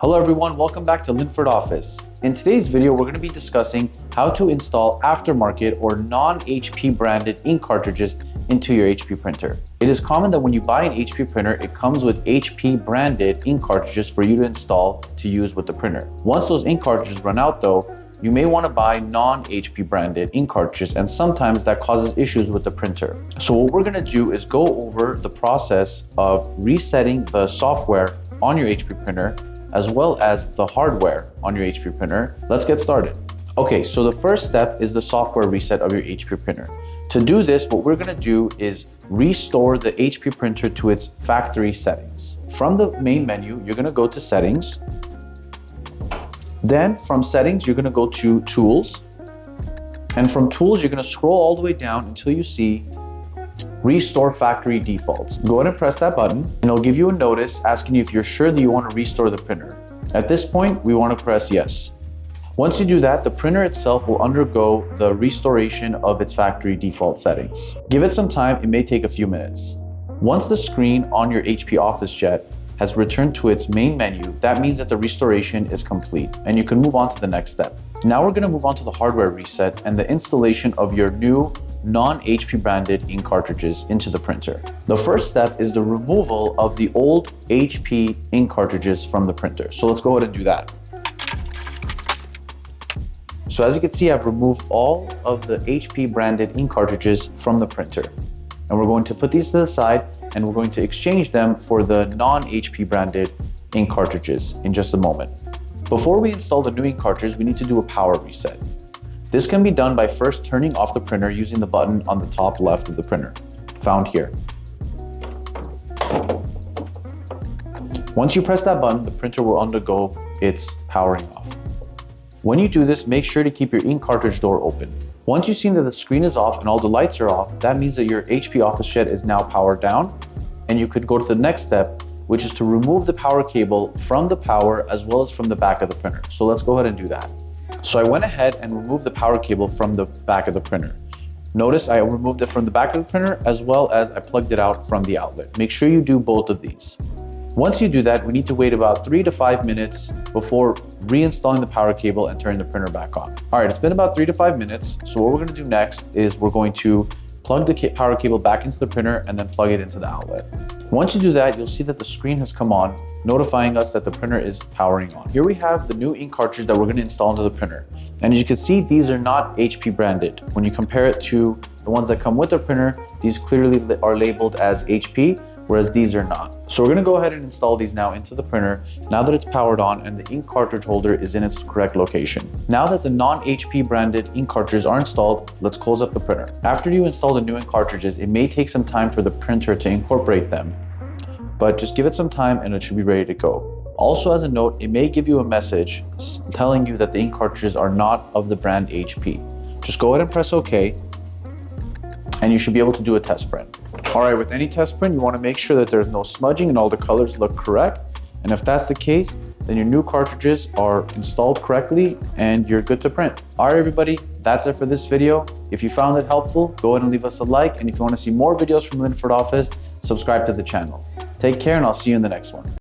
Hello everyone, welcome back to Linford Office. In today's video, we're going to be discussing how to install aftermarket or non-HP branded ink cartridges into your HP printer. It is common that when you buy an HP printer, it comes with HP branded ink cartridges for you to install to use with the printer. Once those ink cartridges run out though, you may want to buy non-HP branded ink cartridges, and sometimes that causes issues with the printer. So what we're going to do is go over the process of resetting the software on your HP printer as well as the hardware on your HP printer. Let's get started. Okay, so the first step is the software reset of your HP printer. To do this, what we're going to do is restore the HP printer to its factory settings. From the main menu, you're going to go to settings. Then from settings, you're going to go to tools. And from tools, you're going to scroll all the way down until you see Restore Factory Defaults. Go ahead and press that button, and it'll give you a notice asking you if you're sure that you want to restore the printer. At this point, we want to press yes. Once you do that, the printer itself will undergo the restoration of its factory default settings. Give it some time, it may take a few minutes. Once the screen on your HP OfficeJet has returned to its main menu, that means that the restoration is complete and you can move on to the next step. Now we're going to move on to the hardware reset and the installation of your new non-HP branded ink cartridges into the printer. The first step is the removal of the old HP ink cartridges from the printer. So let's go ahead and do that. So as you can see, I've removed all of the HP branded ink cartridges from the printer. And we're going to put these to the side and we're going to exchange them for the non-HP branded ink cartridges in just a moment. Before we install the new ink cartridge, we need to do a power reset. This can be done by first turning off the printer using the button on the top left of the printer, found here. Once you press that button, the printer will undergo its powering off. When you do this, make sure to keep your ink cartridge door open. Once you've seen that the screen is off and all the lights are off, that means that your HP OfficeJet is now powered down, and you could go to the next step, which is to remove the power cable from the power as well as from the back of the printer. So let's go ahead and do that. So I went ahead and removed the power cable from the back of the printer. Notice I removed it from the back of the printer as well as I plugged it out from the outlet. Make sure you do both of these. Once you do that, we need to wait about 3 to 5 minutes before reinstalling the power cable and turning the printer back on. All right, it's been about 3 to 5 minutes. So what we're going to do next is we're going to plug the power cable back into the printer and then plug it into the outlet. Once you do that, you'll see that the screen has come on, notifying us that the printer is powering on. Here we have the new ink cartridge that we're going to install into the printer. And as you can see, these are not HP branded. When you compare it to the ones that come with the printer, these clearly are labeled as HP, whereas these are not. So we're going to go ahead and install these now into the printer now that it's powered on and the ink cartridge holder is in its correct location. Now that the non-HP branded ink cartridges are installed, let's close up the printer. After you install the new ink cartridges, it may take some time for the printer to incorporate them, but just give it some time and it should be ready to go. Also, as a note, it may give you a message telling you that the ink cartridges are not of the brand HP. Just go ahead and press OK, and you should be able to do a test print. All right, with any test print, you want to make sure that there's no smudging and all the colors look correct. And if that's the case, then your new cartridges are installed correctly and you're good to print. All right, everybody, that's it for this video. If you found it helpful, go ahead and leave us a like. And if you want to see more videos from Linford Office, subscribe to the channel. Take care, and I'll see you in the next one.